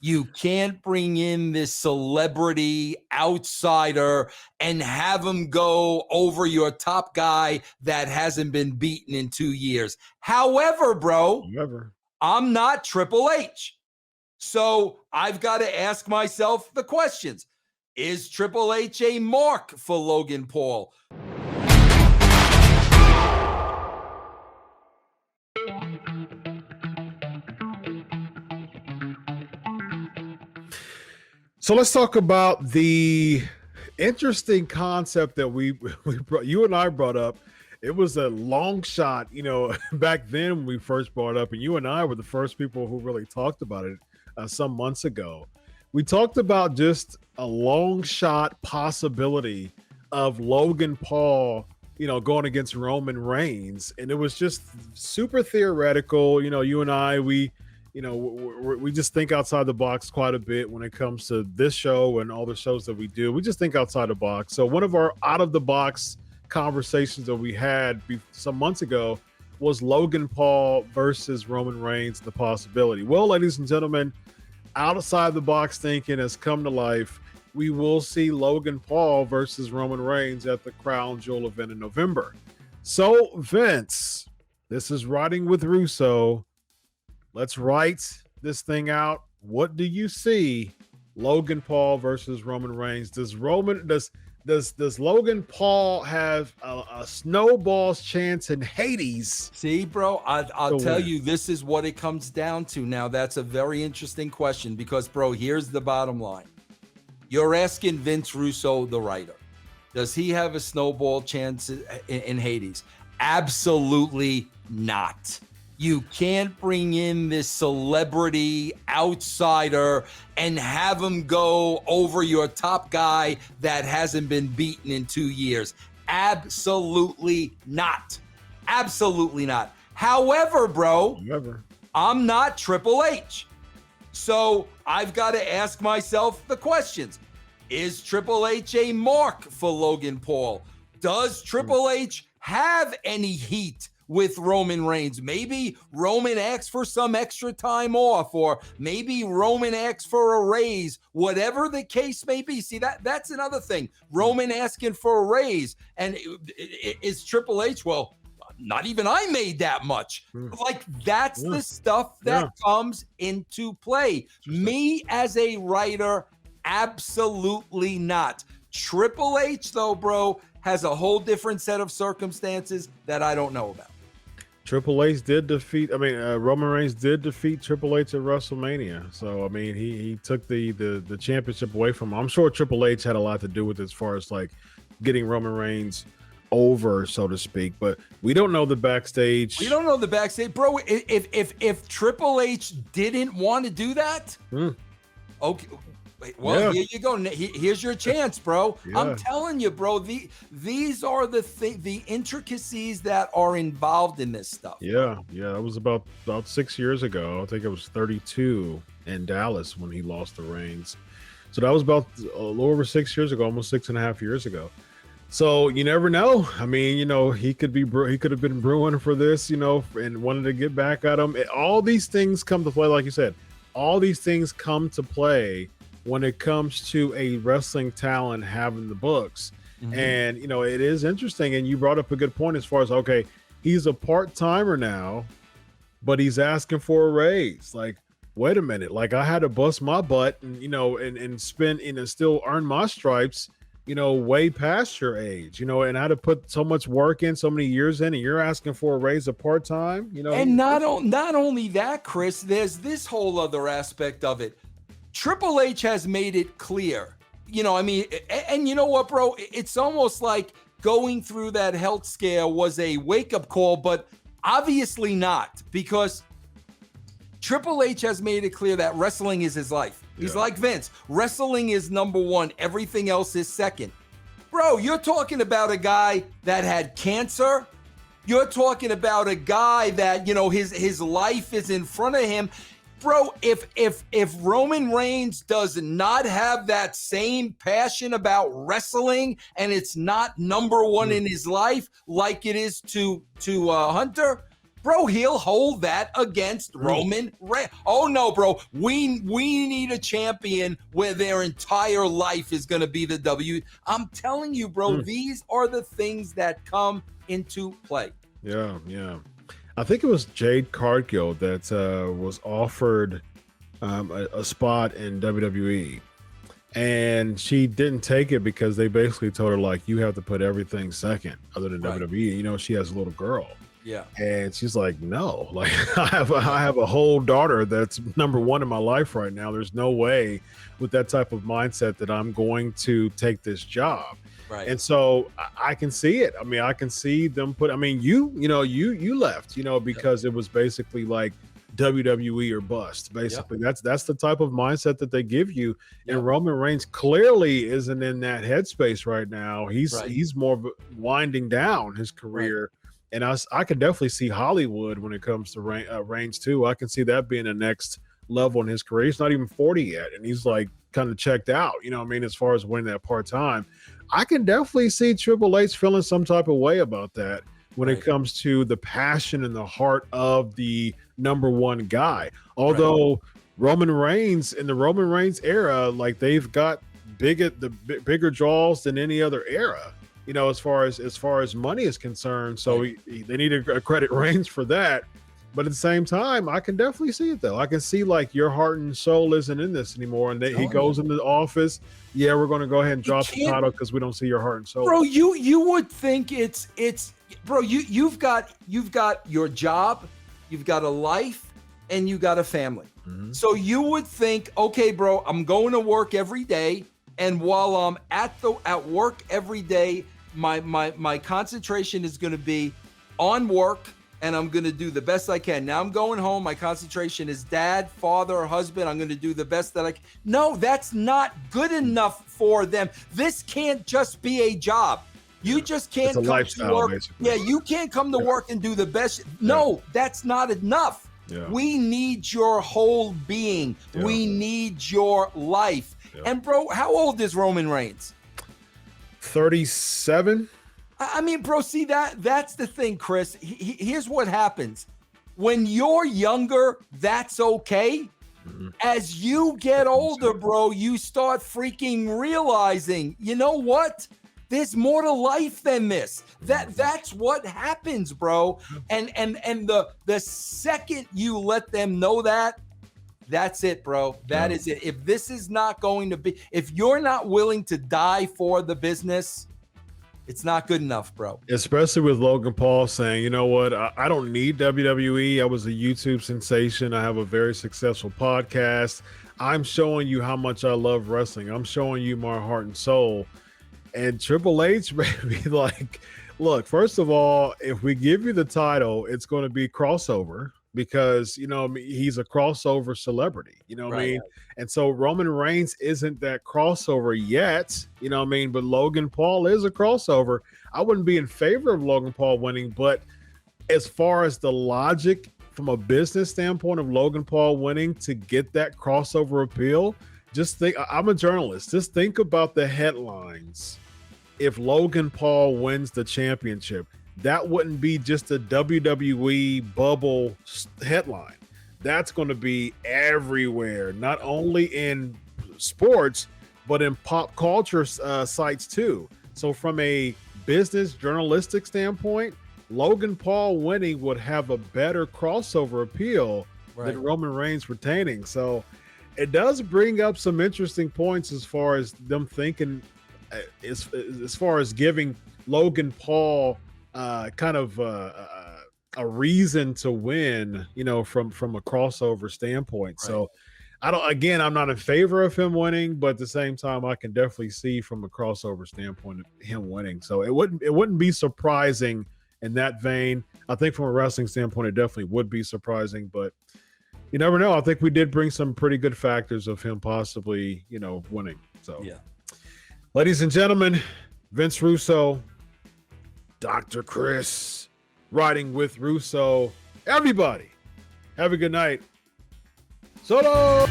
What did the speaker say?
You can't bring in this celebrity outsider and have him go over your top guy that hasn't been beaten in 2 years. However, bro, I'm not Triple H. So I've got to ask myself the questions. Is Triple H a mark for Logan Paul? So let's talk about the interesting concept that we you and I brought up. It was a long shot, back then when we first brought it up, and you and I were the first people who really talked about it some months ago. We talked about just a long shot possibility of Logan Paul, going against Roman Reigns, and it was just super theoretical. You and I, we just think outside the box quite a bit when it comes to this show and all the shows that we do. We just think outside the box. So one of our out of the box conversations that we had some months ago was Logan Paul versus Roman Reigns, the possibility. Well, ladies and gentlemen, outside the box thinking has come to life. We will see Logan Paul versus Roman Reigns at the Crown Jewel event in November. So, Vince, this is Riding with Russo. Let's write this thing out. What do you see? Logan Paul versus Roman Reigns. Does Logan Paul have a snowball's chance in Hades? See, bro, I'll tell you, this is what it comes down to. Now, that's a very interesting question because, bro, here's the bottom line. You're asking Vince Russo, the writer, does he have a snowball chance in Hades? Absolutely not. You can't bring in this celebrity outsider and have him go over your top guy that hasn't been beaten in 2 years. Absolutely not. Absolutely not. However, bro, I'm not Triple H. So I've got to ask myself the questions. Is Triple H a mark for Logan Paul? Does Triple H have any heat with Roman Reigns? Maybe Roman asks for some extra time off, or maybe Roman asks for a raise, whatever the case may be. See, that's another thing. Roman asking for a raise, and is Triple H, well, not even I made that much. Like, that's the stuff that comes into play. Me as a writer, absolutely not. Triple H, though, bro, has a whole different set of circumstances that I don't know about. Triple H did defeat, Roman Reigns did defeat Triple H at WrestleMania. So, he took the championship away from him. I'm sure Triple H had a lot to do with it as far as like getting Roman Reigns over, so to speak. But we don't know the backstage. We don't know the backstage. Bro, if Triple H didn't want to do that, okay. Well, here you go. Here's your chance, bro. Yeah. I'm telling you, bro. These are the intricacies that are involved in this stuff. Yeah. That was about 6 years ago. I think it was 32 in Dallas when he lost the reins. So that was about a little over 6 years ago, almost 6.5 years ago. So you never know. He could have been brewing for this, and wanted to get back at him. All these things come to play, like you said. All these things come to play when it comes to a wrestling talent having the books. And, it is interesting. And you brought up a good point as far as, okay, he's a part-timer now, but he's asking for a raise. Like, wait a minute. Like, I had to bust my butt and, and spend, still earn my stripes, way past your age, and I had to put so much work in, so many years in, and you're asking for a raise of part-time, And not only that, Chris, there's this whole other aspect of it. Triple H has made it clear, and you know what, bro? It's almost like going through that health scare was a wake-up call, but obviously not, because Triple H has made it clear that wrestling is his life. He's like Vince. Wrestling is number one. Everything else is second. Bro, you're talking about a guy that had cancer. You're talking about a guy that, his life is in front of him. Bro, if Roman Reigns does not have that same passion about wrestling and it's not number one in his life like it is to Hunter, bro, he'll hold that against Roman Reigns. Oh no, bro, we need a champion where their entire life is going to be the W. I'm telling you, bro, these are the things that come into play. Yeah. I think it was Jade Cargill that was offered a spot in WWE. And she didn't take it because they basically told her, like, you have to put everything second other than WWE. You know, she has a little girl. Yeah. And she's like, no, like I have a whole daughter that's number one in my life right now. There's no way with that type of mindset that I'm going to take this job. Right. And so I can see it. I mean, I can see them you left, because it was basically like WWE or bust. Basically, that's the type of mindset that they give you. And Roman Reigns clearly isn't in that headspace right now. He's more winding down his career. And I could definitely see Hollywood when it comes to Reigns too. I can see that being the next level in his career. He's not even 40 yet, and he's like kind of checked out. You know what I mean? As far as winning that part-time, I can definitely see Triple H feeling some type of way about that when it comes to the passion and the heart of the number one guy. Although Roman Reigns, in the Roman Reigns era, like they've got bigger draws than any other era, as far as money is concerned. So they need to credit Reigns for that. But at the same time, I can definitely see it though. I can see like your heart and soul isn't in this anymore. And he goes into the office. Yeah, we're going to go ahead and drop the title because we don't see your heart and soul. Bro, you would think it's bro, you've got your job, you've got a life, and you got a family. So you would think, okay, bro, I'm going to work every day, and while I'm at work every day, my concentration is going to be on work, and I'm going to do the best I can. Now I'm going home. My concentration is dad, father, husband. I'm going to do the best that I can. No, that's not good enough for them. This can't just be a job. You just can't come to work. Basically. Yeah, you can't come to work and do the best. No, that's not enough. Yeah. We need your whole being. Yeah. We need your life. Yeah. And bro, how old is Roman Reigns? 37. I mean, bro, see that's the thing, Chris. Here's what happens. When you're younger, that's okay. As you get older, bro, you start freaking realizing, you know what? There's more to life than this. That's what happens, bro. And the second you let them know that, that's it, bro. That is it. If this is not going to be, if you're not willing to die for the business, it's not good enough, bro. Especially with Logan Paul saying, you know what, I don't need WWE. I was a YouTube sensation. I have a very successful podcast. I'm showing you how much I love wrestling. I'm showing you my heart and soul. And Triple H may be like, look, first of all, if we give you the title, it's going to be crossover because, he's a crossover celebrity, what I mean? And so Roman Reigns isn't that crossover yet, but Logan Paul is a crossover. I wouldn't be in favor of Logan Paul winning, but as far as the logic from a business standpoint of Logan Paul winning to get that crossover appeal, just think, I'm a journalist, just think about the headlines. If Logan Paul wins the championship, that wouldn't be just a WWE bubble headline. That's going to be everywhere, not only in sports, but in pop culture sites too. So from a business journalistic standpoint, Logan Paul winning would have a better crossover appeal than Roman Reigns retaining. So it does bring up some interesting points as far as them thinking, as far as giving Logan Paul kind of a reason to win, from a crossover standpoint. So I'm not in favor of him winning, but at the same time, I can definitely see from a crossover standpoint him winning. So it wouldn't be surprising in that vein. I think from a wrestling standpoint, it definitely would be surprising, but you never know. I think we did bring some pretty good factors of him possibly, winning. So yeah. Ladies and gentlemen, Vince Russo, Dr. Chris, riding with Russo. Everybody, have a good night. Solo!